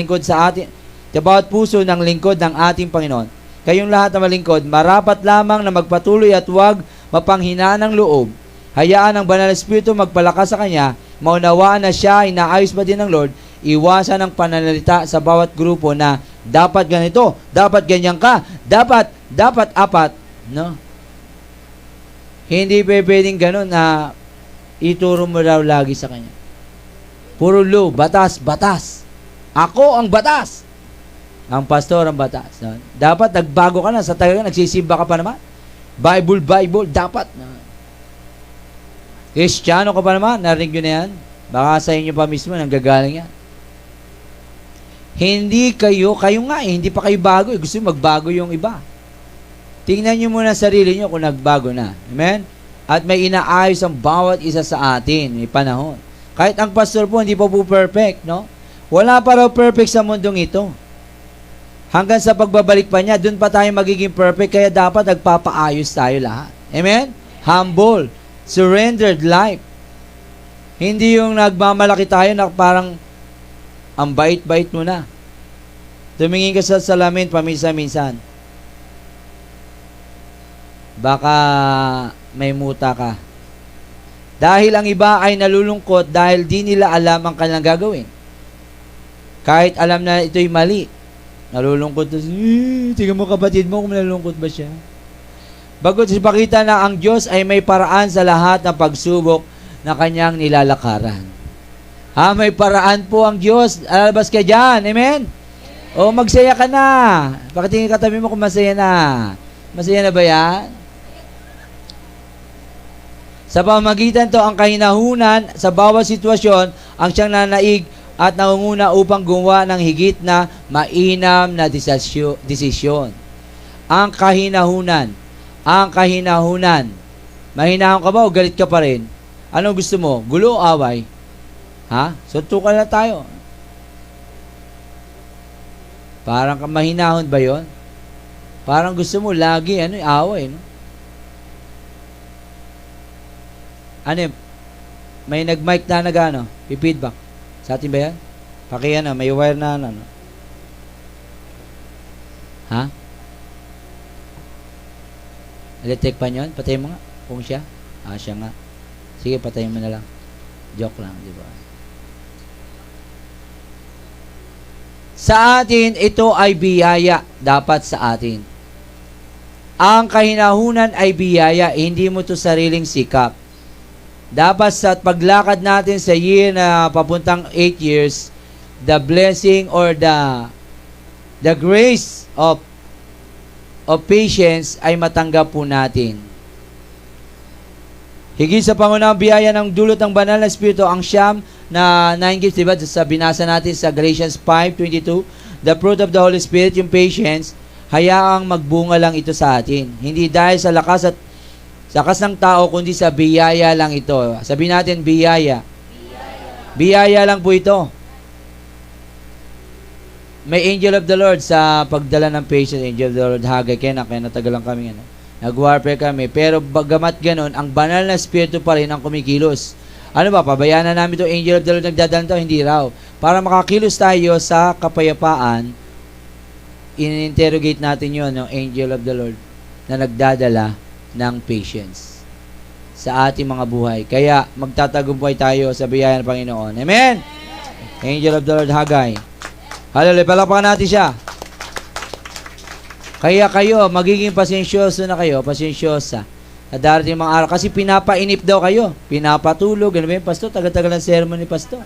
bawat puso ng lingkod ng ating Panginoon. Kayong lahat na malingkod, marapat lamang na magpatuloy at huwag mapanghinaan ng loob. Hayaan ang Banal na Espiritu magpalakas sa Kanya, maunawaan na siya ay naayos pa din ng Lord, iwasan ang pananalita sa bawat grupo na dapat ganito, dapat ganyan ka, dapat apat, no? Hindi pwedeng ganun na ituro mo daw lagi sa Kanya. Puro law, batas. Ako ang batas. Ang pastor ang batas. No? Dapat nagbago ka na. Sa tagal nagsisimba ka pa naman. Bible, dapat. No? Kristiyano ka pa naman. Narinig nyo na yan. Baka sa inyo pa mismo nanggagaling yan. Hindi kayo nga hindi pa kayo bago. Gusto magbago yung iba. Tingnan nyo muna sarili nyo kung nagbago na. Amen? At may inaayos ang bawat isa sa atin. May panahon. Kahit ang pastor po, hindi pa po perfect, no? Wala pa raw perfect sa mundong ito. Hanggang sa pagbabalik pa niya, dun pa tayo magiging perfect, kaya dapat nagpapaayos tayo lahat. Amen? Humble, surrendered life. Hindi yung nagmamalaki tayo na parang ang bait-bait mo na. Tumingin ka sa salamin paminsan-minsan. Baka may muta ka. Dahil ang iba ay nalulungkot dahil di nila alam ang kanilang gagawin. Kahit alam na ito'y mali. Nalulungkot. Tingnan mo kapatid mo kung nalulungkot ba siya. Bagot ipakita na ang Diyos ay may paraan sa lahat ng pagsubok na kanyang nilalakaran. May paraan po ang Diyos. Alabas ka dyan. Amen? O magsaya ka na. Pakitingin katabi mo kung masaya na. Masaya na ba yan? Sa pamamagitan to, ang kahinahunan sa bawat sitwasyon ang siyang nanaig at nangunguna upang gumawa ng higit na mainam na desisyon. Ang kahinahunan. Mahinahon ka ba o galit ka pa rin? Ano gusto mo? Gulo o away? Suntukan na tayo. Parang mahinahon ba yon? Parang gusto mo lagi, away, no? May nag-mic na feedback. Sa atin ba yan? may wire na Electric pa yun? Patayin mo nga. Kung siya? Siya nga. Sige, patayin mo na lang. Joke lang, di ba? Sa atin, ito ay biyaya. Dapat sa atin. Ang kahinahunan ay biyaya. Hindi mo to sariling sikap. Dapat sa paglakad natin sa year na papuntang 8 years, the blessing or the grace of patience ay matanggap po natin. Higit sa pangunahing biyaya ng dulot ng Banal na Espiritu, ang siyam na 9 gifts, diba? Sa binasa natin sa Galatians 5:22, the fruit of the Holy Spirit, yung patience, hayaang magbunga lang ito sa atin. Hindi dahil sa lakas ng tao, kundi sa biyaya lang ito. Sabihin natin, biyaya. Biyaya lang po ito. May angel of the Lord sa pagdala ng patience. Angel of the Lord, Hagay, kaya natagalan kami. Nag-warfare kami. Pero bagamat ganon, ang Banal na Espiritu pa rin ang kumikilos. Ano ba, pabayaan na namin ito, angel of the Lord nagdadala ito? Hindi raw. Para makakilos tayo sa kapayapaan, in-interrogate natin yun, ng angel of the Lord na nagdadala ng patience sa ating mga buhay. Kaya magtatagumpay tayo sa biyaya ng Panginoon. Amen? Angel of the Lord, Hagay. Hallelujah. Palakpakan natin siya. Kaya kayo, magiging pasensyoso na kayo, pasensyosa. Sa darating mga araw. Kasi pinapainip daw kayo. Pinapatulog. Ano ba yung pastor? Tagal-tagal ng sermon ni pastor.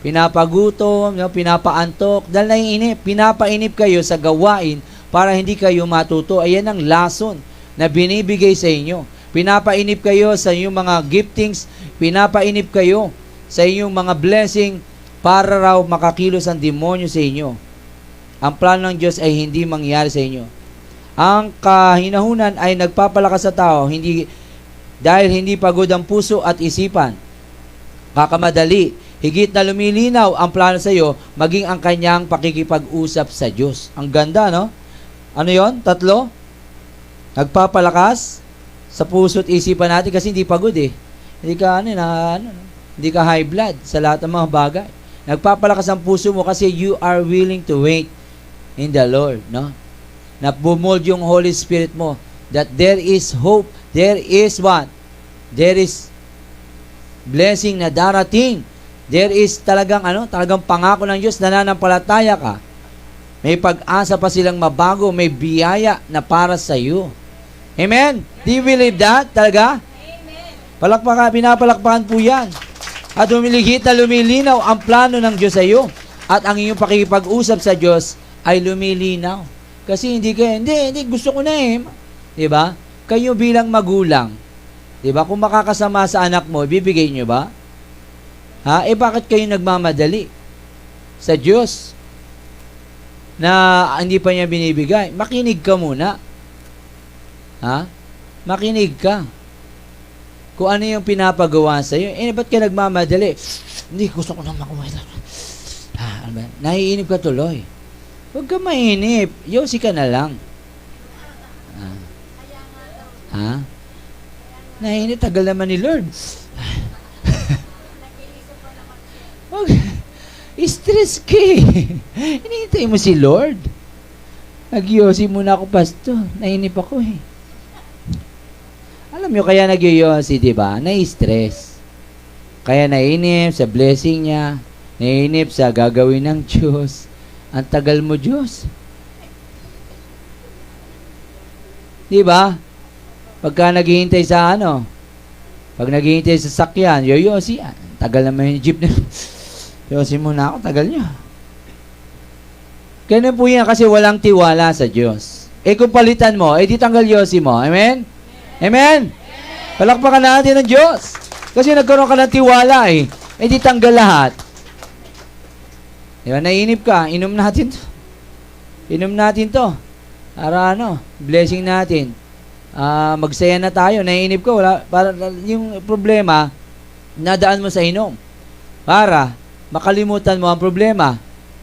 Pinapagutom, pinapaantok. Dahil naiinip. Pinapainip kayo sa gawain para hindi kayo matuto. Ayan ang lason na binibigay sa inyo. Pinapainip kayo sa inyong mga giftings, pinapainip kayo sa inyong mga blessing para raw makakilos ang demonyo sa inyo. Ang plano ng Diyos ay hindi mangyari sa inyo. Ang kahinahunan ay nagpapalakas sa tao dahil hindi pagod ang puso at isipan. Kakamadali, higit na lumilinaw ang plano sa iyo, maging ang kanyang pakikipag-usap sa Diyos. Ang ganda, no? Ano yon? 3? Nagpapalakas sa puso't isipan natin kasi hindi pagod eh. Hindi ka Hindi ka high blood sa lahat ng mga bagay. Nagpapalakas ang puso mo kasi you are willing to wait in the Lord, no? Na bumold yung Holy Spirit mo that there is hope, there is what? There is blessing na darating. There is talagang talagang pangako ng Diyos, nananampalataya ka. May pag-asa pa silang mabago, may biyaya na para sa iyo. Amen? Do you believe that? Talaga? Palakpakan, pinapalakpakan po yan. At lumilihit na lumilinaw ang plano ng Diyos sa iyo. At ang iyong pakikipag-usap sa Diyos ay lumilinaw. Kasi hindi, gusto ko na eh. Diba? Kayo bilang magulang, diba? Kung makakasama sa anak mo, bibigay nyo ba? Ha? Bakit kayo nagmamadali sa Diyos na hindi pa niya binibigay? Makinig ka muna. Ha? Makinig ka. Kung ano yung pinapagawa sa iyo, ba't ka nagmamadali? Hindi, gusto ko na makuha. Naiinip ka tuloy. Huwag ka mainip. Yosi ka na lang. Ha? Naiinip, tagal naman ni Lord. Huwag. Stress ka eh. Hinihintay mo si Lord. Nag-yosi muna ako, pastor. Naiinip ako eh. Alam nyo, kaya nag-yosi, diba? Na-stress. Kaya nainip sa blessing niya. Nainip sa gagawin ng Diyos. Ang tagal mo, Diyos. Diba? Pagka naghihintay sa pag naghihintay sa sakyan, yoyosi yan. Tagal naman yung jeep na. Yosi muna ako, tagal nyo. Ganun po yan kasi walang tiwala sa Diyos. Kung palitan mo, di tanggal yosi mo. Amen? Amen? Palakpakan natin ng Diyos. Kasi nagkaroon ka ng tiwala eh. Di tanggal lahat. Diba, nainip ka, inom natin to. Inom natin to. Para blessing natin. Magsaya na tayo. Nainip ka, para yung problema, nadaan mo sa inom. Para makalimutan mo ang problema.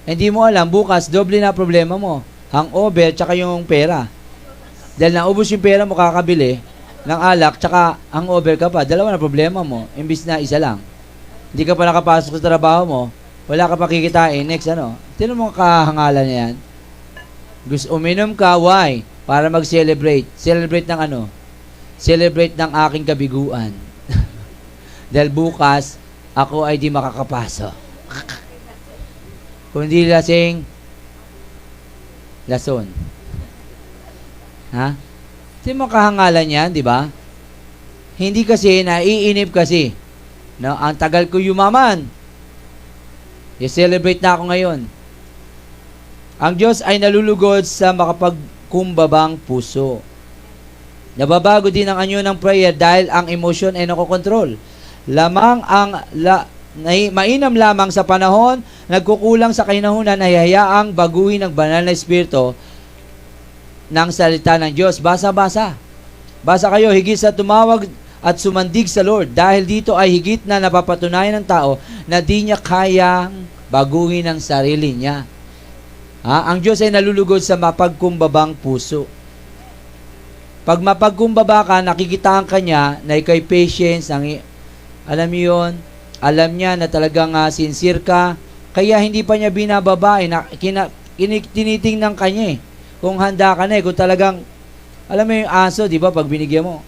Hindi mo alam, bukas, doble na problema mo. Hangover, tsaka yung pera. Dahil naubos yung pera mo, kakabili ng alak, tsaka hangover ka pa. Dalawa na problema mo, imbis na isa lang. Hindi ka pa nakapasok sa trabaho mo, wala ka pa kikitain. Next, tinan mo kahangalan na yan. Gusto uminom ka, why? Para mag-celebrate. Celebrate ng Celebrate ng aking kabiguan. Dahil bukas, ako ay di makakapasok. Kung di lasing, lason. Ha? Hindi mo kahangalan yan, di ba? Hindi kasi, naiinip kasi. Ang tagal ko yumaman. I-celebrate na ako ngayon. Ang Diyos ay nalulugod sa makapagkumbabang puso. Nababago din ang anyo ng prayer dahil ang emosyon ay nakokontrol. Mainam lamang sa panahon, nagkukulang sa kahinahunan na hayaang baguhin ng banal na espiritu ng salita ng Diyos. Basa-basa. Basa kayo, higit sa tumawag at sumandig sa Lord. Dahil dito ay higit na napapatunayan ng tao na di niya kayang baguhin ang sarili niya. Ang Diyos ay nalulugod sa mapagkumbabang puso. Pag mapagkumbaba ka, nakikitaan ka niya na ikay patience. Alam niyo yun? Alam niya na talagang sincere ka. Kaya hindi pa niya binababa. Tinitingnan ka niya eh. Kung handa ka na eh. Kung talagang, alam mo yung aso, di ba? Pag binigyan mo,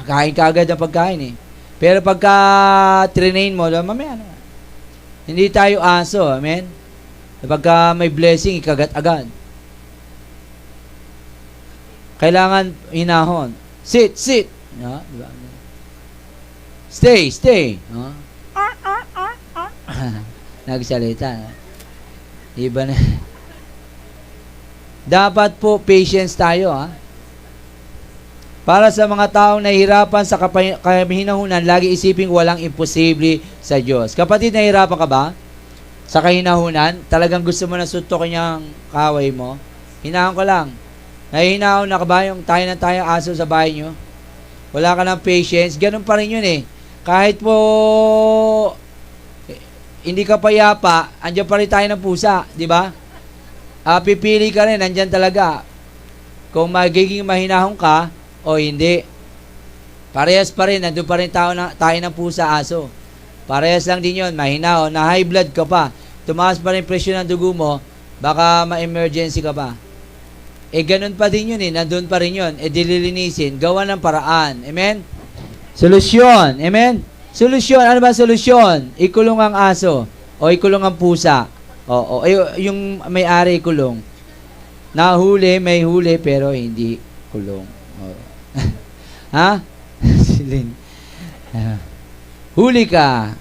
kain ka agad ang pagkain eh. Pero pagka train mo, mamaya na. Hindi tayo aso, amen? Pagka may blessing, ikagat-agad. Kailangan hinahon. Sit. Diba? Stay. Nagsalita. Iba na. Dapat po patience tayo, Para sa mga taong nahihirapan sa kahinahunan, lagi isiping walang imposible sa Diyos. Kapatid, nahihirapan ka ba? Sa kahinahunan, talagang gusto mo na suntokin yung kaway mo? Hinahon ka lang. Nahihinahon na ka ba yung tayo aso sa bahay nyo? Wala ka ng patience. Ganun pa rin yun eh. Kahit po hindi ka payapa, andyan pa rin tayo ng pusa, di ba? Pipili ka rin, andyan talaga. Kung magiging mahinahon ka o hindi. Parehas pa rin, nandun pa rin tayo ng pusa, aso. Parehas lang din yun, mahina o na high blood ka pa, tumaas pa rin presyon ng dugo mo, baka ma-emergency ka pa. Ganun pa din yun nandun pa rin yun, dililinisin, gawa ng paraan. Amen? Solusyon. Amen? Solusyon. Ano ba solusyon? Ikulong ang aso o ikulong ang pusa. O yung may-ari ikulong. Nahuli, may huli, pero hindi kulong. Ha? Silin. Huli ka.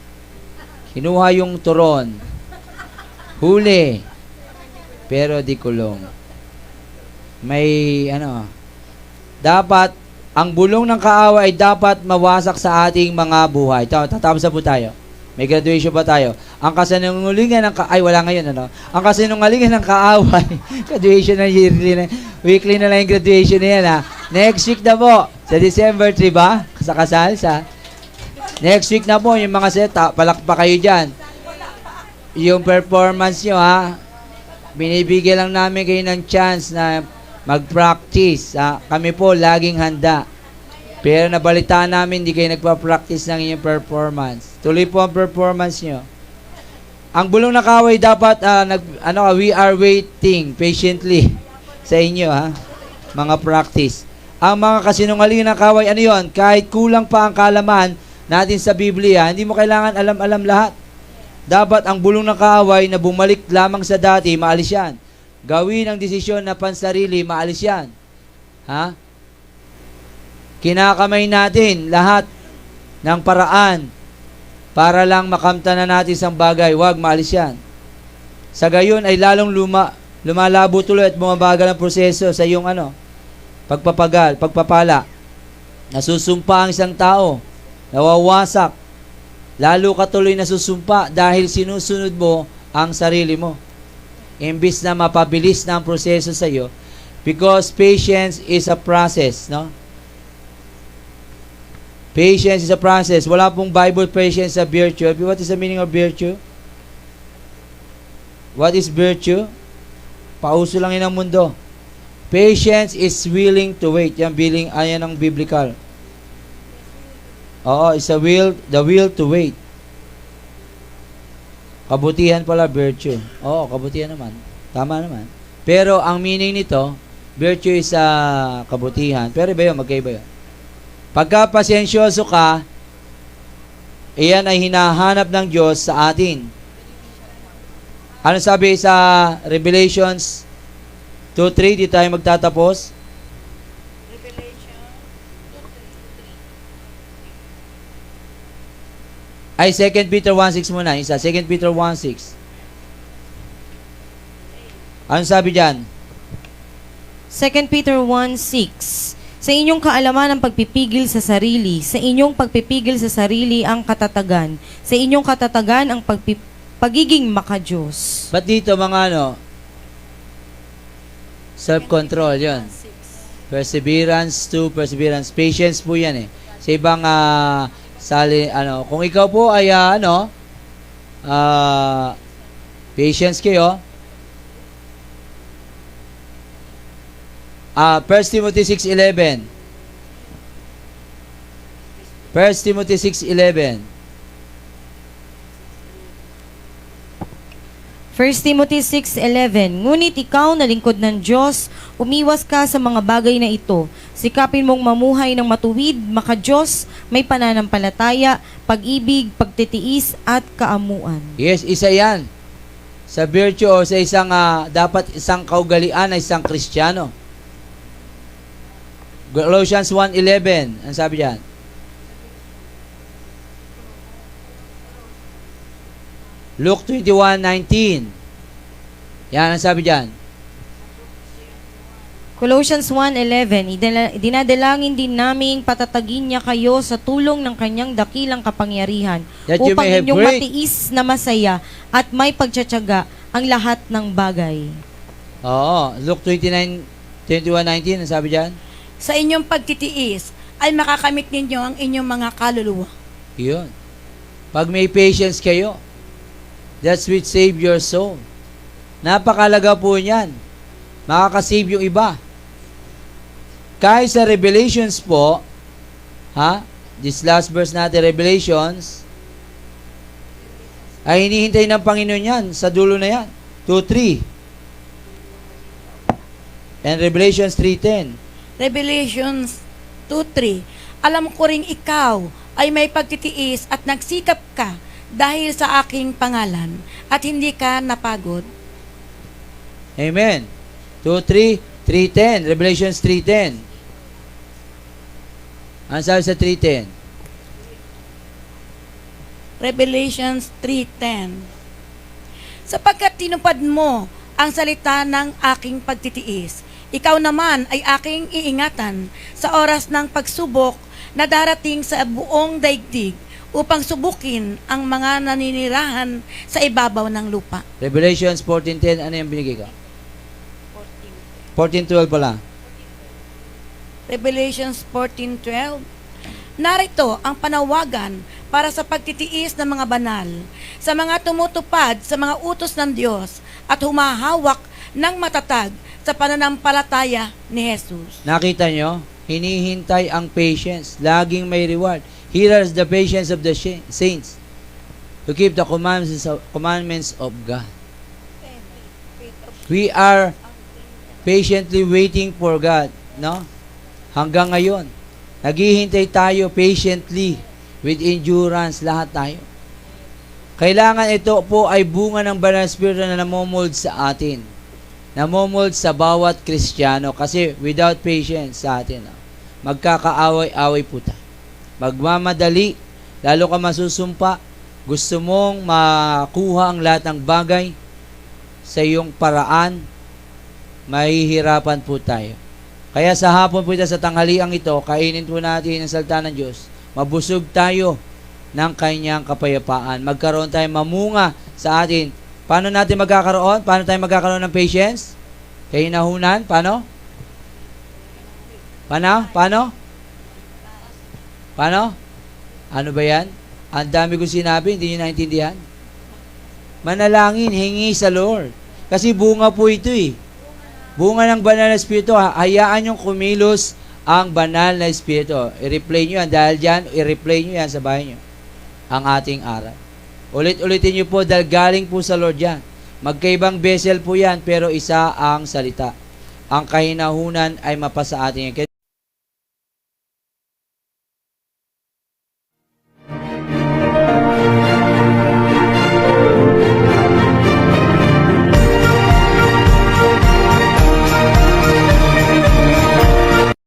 Kinuha yung turon. Huli. Pero di kulong. May, dapat, ang bulong ng kaawa ay dapat mawasak sa ating mga buhay. Tatapos na po tayo. May graduation pa tayo. Ang kasinungalingan ng wala ngayon, Ang kasinungalingan ng kaaway, graduation na yearly na, weekly na lang yung graduation na yan, Next week na po, sa December 3 ba? Sa kasal, next week na po, yung mga seta, palakpak kayo dyan. Yung performance nyo, binibigyan lang namin kayo ng chance na mag-practice. Kami po, laging handa. Pero nabalitaan namin, hindi kayo nagpa-practice ng inyong performance. Tuloy po ang performance nyo. Ang bulong na kaway dapat, we are waiting patiently sa inyo, mga practice. Ang mga kasinungalingan ng kaway, ano yun? Kahit kulang pa ang kalaman natin sa Biblia, hindi mo kailangan alam lahat. Dapat ang bulong ng kaaway na bumalik lamang sa dati, maalis yan. Gawin ang desisyon na pansarili, maalis yan. Kinakamay natin lahat ng paraan para lang makamta na natin isang bagay. Huwag, maalis yan. Sa gayon ay lalong lumalabo tuloy at bumabagal ang proseso sa iyong pagpapala. Nasusumpa ang isang tao, nawawasak. Lalo ka tuloy nasusumpa dahil sinusunod mo ang sarili mo. Imbis na mapabilis na ang proseso sa iyo, because patience is a process, Patience is a process. Wala pong Bible patience sa virtue. What is the meaning of virtue? What is virtue? Pauso lang yun ang mundo. Patience is willing to wait. Ayan ang biblical. It's the will to wait. Kabutihan pala, virtue. Kabutihan naman. Tama naman. Pero ang meaning nito, virtue is kabutihan. Pero iba yun, magkaiba yun. Pagka pasensyoso ka, iyan ay hinahanap ng Diyos sa atin. Ano sabi sa Revelations 2:3? Di tayo magtatapos. Ay, 2 Peter 1:6 muna. 2 Peter 1:6. Ano sabi dyan? 2 Peter 1:6. Sa inyong kaalaman ang pagpipigil sa sarili, sa inyong pagpipigil sa sarili ang katatagan, sa inyong katatagan ang pagiging makadiyos. Ba't dito mga self-control, yun. Perseverance to perseverance. Patience po yan Sa ibang kung ikaw po ay patience kayo. 1 Timothy 6:11. 1 Timothy 6:11. 1 Timothy 6:11. Ngunit ikaw na lingkod ng Diyos, umiwas ka sa mga bagay na ito. Sikapin mong mamuhay ng matuwid, makadiyos, may pananampalataya, pag-ibig, pagtitiis, at kaamuan. Yes, isa yan. Sa virtue o sa dapat isang kaugalian na isang Kristiyano. Colossians 1:11. Ano sabi diyan? Luke 21:19. Yan ang sabi diyan. Colossians 1:11. Dinadalangin din naming patatagin niya kayo sa tulong ng kanyang dakilang kapangyarihan That you upang may have inyong great- matiis na masaya at may pagtsatsaga ang lahat ng bagay. Luke 21:19. Ano sabi diyan? Sa inyong pagtitiis ay makakamit ninyo ang inyong mga kaluluwa. Yun. Pag may patience kayo, that's which save your soul. Napakalaga po niyan. Makakasave yung iba. Kahit sa Revelations po, this last verse natin, Revelations, Ay hinihintay ng Panginoon yan sa dulo na yan. 2:3. And Revelations 3:10. Revelations 2:3. Alam ko ring ikaw ay may pagtitiis at nagsikap ka dahil sa aking pangalan at hindi ka napagod. Amen. 2:3, 3:10. Revelations 3:10. Ano sabi sa 3:10? Revelations 3:10. Sapagkat tinupad mo ang salita ng aking pagtitiis, ikaw naman ay aking iingatan sa oras ng pagsubok na darating sa buong daigdig upang subukin ang mga naninirahan sa ibabaw ng lupa. Revelations 14:10. Ano yung binigay ko? 14:12 pala. Revelations 14:12. Narito ang panawagan para sa pagtitiis ng mga banal, sa mga tumutupad sa mga utos ng Diyos at humahawak ng matatag sa pananampalataya ni Jesus. Nakita nyo? Hinihintay ang patience. Laging may reward. Here is the patience of the saints to keep the commandments of God. We are patiently waiting for God, no? Hanggang ngayon, naghihintay tayo patiently with endurance, lahat tayo. Kailangan ito po ay bunga ng Banal na Espiritu na namomold sa atin. Namomold sa bawat Kristiyano kasi without patience sa atin, magkakaaway-away po tayo. Magmamadali, lalo ka masusumpa, gusto mong makuha ang lahat ng bagay sa iyong paraan, mahihirapan po tayo. Kaya sa hapon po ito, sa tanghaliang ito, kainin po natin ang salita ng Diyos. Mabusog tayo ng kanyang kapayapaan. Magkaroon tayo mamunga sa atin. Paano natin magkakaroon? Paano tayo magkakaroon ng patience? Kahinahunan? Paano? Paano? Ano ba yan? Ang dami ko sinabi, hindi nyo naintindihan? Manalangin, hingi sa Lord. Kasi bunga po ito eh. Bunga ng banal na Espiritu. Hayaan yung kumilos ang banal na Espiritu. I-replay nyo yan. Dahil dyan, i-replay nyo yan sa bahay nyo. Ang ating aral. Ulit-ulitin nyo po dahil galing po sa Lord yan. Magkaibang vessel po yan pero isa ang salita. Ang kahinahunan ay mapasa atin yan.